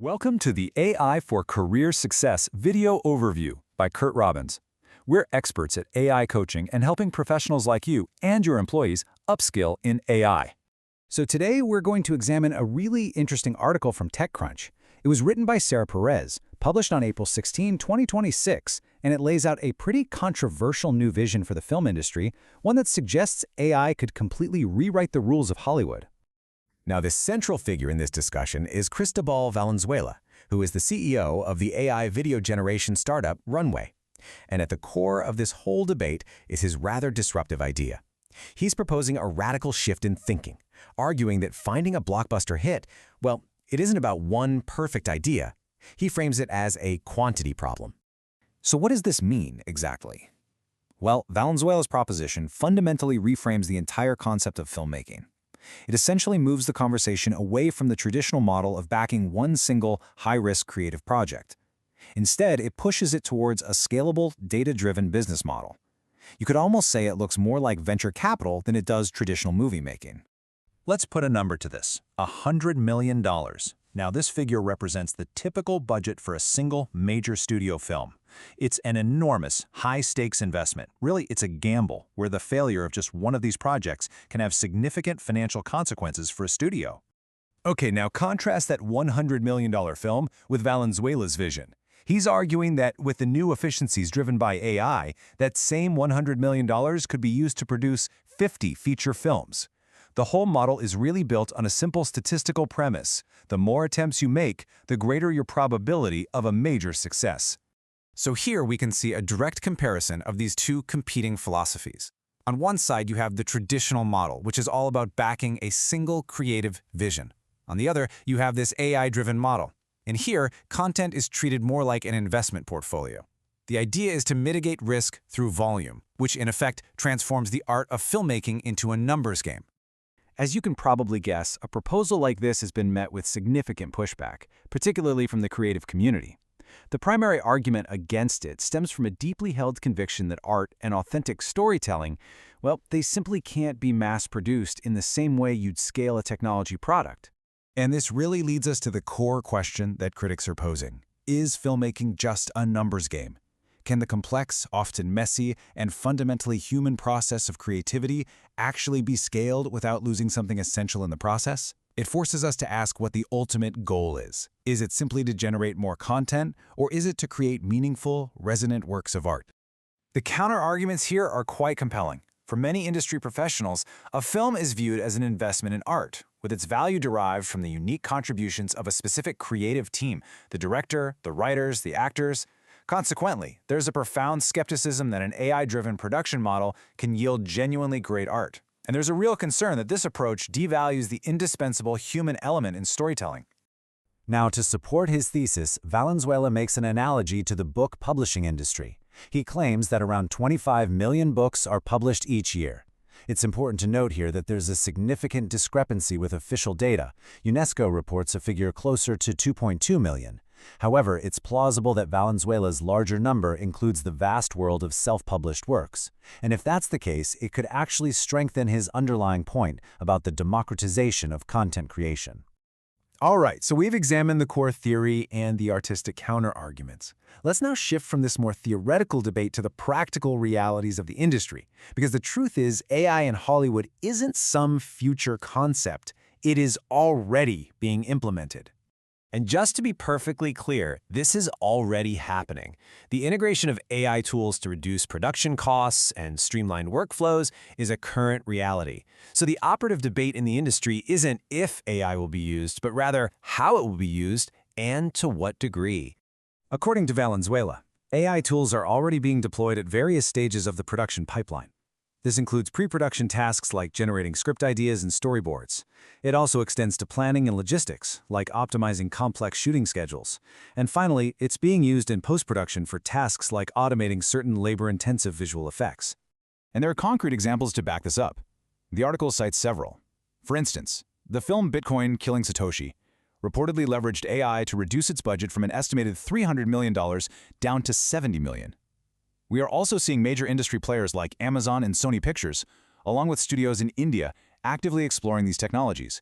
Welcome to the AI for Career Success video overview by Curt Robbins. We're experts at AI coaching and helping professionals like you and your employees upskill in AI. So today we're going to examine a really interesting article from TechCrunch. It was written by Sarah Perez, published on April 16, 2026, and it lays out a pretty controversial new vision for the film industry, one that suggests AI could completely rewrite the rules of Hollywood. Now, the central figure in this discussion is Cristóbal Valenzuela, who is the CEO of the AI video generation startup Runway. And at the core of this whole debate is his rather disruptive idea. He's proposing a radical shift in thinking, arguing that finding a blockbuster hit, well, it isn't about one perfect idea. He frames it as a quantity problem. So what does this mean exactly? Well, Valenzuela's proposition fundamentally reframes the entire concept of filmmaking. It essentially moves the conversation away from the traditional model of backing one single, high-risk creative project. Instead, it pushes it towards a scalable, data-driven business model. You could almost say it looks more like venture capital than it does traditional movie making. Let's put a number to this: $100 million. Now, this figure represents the typical budget for a single major studio film. It's an enormous, high-stakes investment. Really, it's a gamble where the failure of just one of these projects can have significant financial consequences for a studio. Okay, now contrast that $100 million film with Valenzuela's vision. He's arguing that with the new efficiencies driven by AI, that same $100 million could be used to produce 50 feature films. The whole model is really built on a simple statistical premise. The more attempts you make, the greater your probability of a major success. So here we can see a direct comparison of these two competing philosophies. On one side, you have the traditional model, which is all about backing a single creative vision. On the other, you have this AI-driven model. And here, content is treated more like an investment portfolio. The idea is to mitigate risk through volume, which in effect transforms the art of filmmaking into a numbers game. As you can probably guess, a proposal like this has been met with significant pushback, particularly from the creative community. The primary argument against it stems from a deeply held conviction that art and authentic storytelling, well, they simply can't be mass-produced in the same way you'd scale a technology product. And this really leads us to the core question that critics are posing. Is filmmaking just a numbers game? Can the complex, often messy, and fundamentally human process of creativity actually be scaled without losing something essential in the process? It forces us to ask what the ultimate goal is. Is it simply to generate more content, or is it to create meaningful, resonant works of art? The counter-arguments here are quite compelling. For many industry professionals, a film is viewed as an investment in art, with its value derived from the unique contributions of a specific creative team, the director, the writers, the actors. Consequently, there's a profound skepticism that an AI-driven production model can yield genuinely great art. And there's a real concern that this approach devalues the indispensable human element in storytelling. Now, to support his thesis, Valenzuela makes an analogy to the book publishing industry. He claims that around 25 million books are published each year. It's important to note here that there's a significant discrepancy with official data. UNESCO reports a figure closer to 2.2 million. However, it's plausible that Valenzuela's larger number includes the vast world of self-published works. And if that's the case, it could actually strengthen his underlying point about the democratization of content creation. All right, so we've examined the core theory and the artistic counter-arguments. Let's now shift from this more theoretical debate to the practical realities of the industry. Because the truth is, AI in Hollywood isn't some future concept. It is already being implemented. And just to be perfectly clear, this is already happening. The integration of AI tools to reduce production costs and streamline workflows is a current reality. So the operative debate in the industry isn't if AI will be used, but rather how it will be used and to what degree. According to Valenzuela, AI tools are already being deployed at various stages of the production pipeline. This includes pre-production tasks like generating script ideas and storyboards. It also extends to planning and logistics, like optimizing complex shooting schedules. And finally, it's being used in post-production for tasks like automating certain labor-intensive visual effects. And there are concrete examples to back this up. The article cites several. For instance, the film Bitcoin Killing Satoshi reportedly leveraged AI to reduce its budget from an estimated $300 million down to $70 million. We are also seeing major industry players like Amazon and Sony Pictures, along with studios in India, actively exploring these technologies.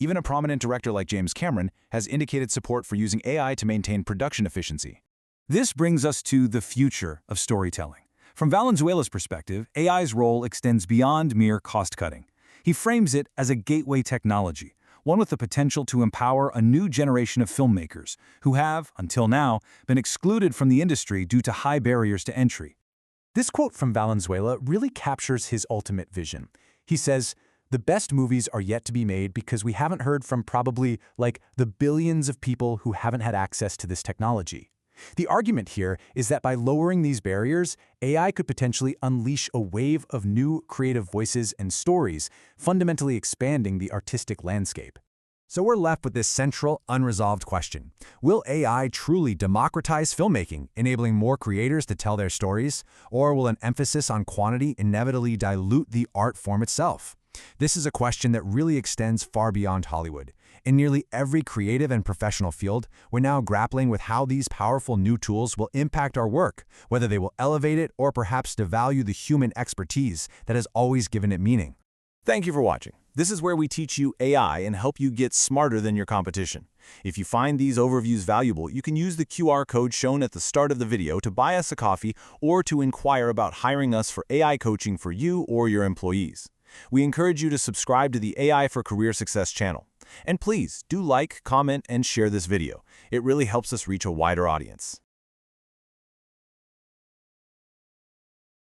Even a prominent director like James Cameron has indicated support for using AI to maintain production efficiency. This brings us to the future of storytelling. From Valenzuela's perspective, AI's role extends beyond mere cost-cutting. He frames it as a gateway technology, one with the potential to empower a new generation of filmmakers who have, until now, been excluded from the industry due to high barriers to entry. This quote from Valenzuela really captures his ultimate vision. He says, "The best movies are yet to be made because we haven't heard from probably the billions of people who haven't had access to this technology." The argument here is that by lowering these barriers, AI could potentially unleash a wave of new creative voices and stories, fundamentally expanding the artistic landscape. So we're left with this central, unresolved question. Will AI truly democratize filmmaking, enabling more creators to tell their stories? Or will an emphasis on quantity inevitably dilute the art form itself? This is a question that really extends far beyond Hollywood. In nearly every creative and professional field, we're now grappling with how these powerful new tools will impact our work, whether they will elevate it or perhaps devalue the human expertise that has always given it meaning. Thank you for watching. This is where we teach you AI and help you get smarter than your competition. If you find these overviews valuable, you can use the QR code shown at the start of the video to buy us a coffee or to inquire about hiring us for AI coaching for you or your employees. We encourage you to subscribe to the AI for Career Success channel. And please do like, comment, and share this video. It really helps us reach a wider audience.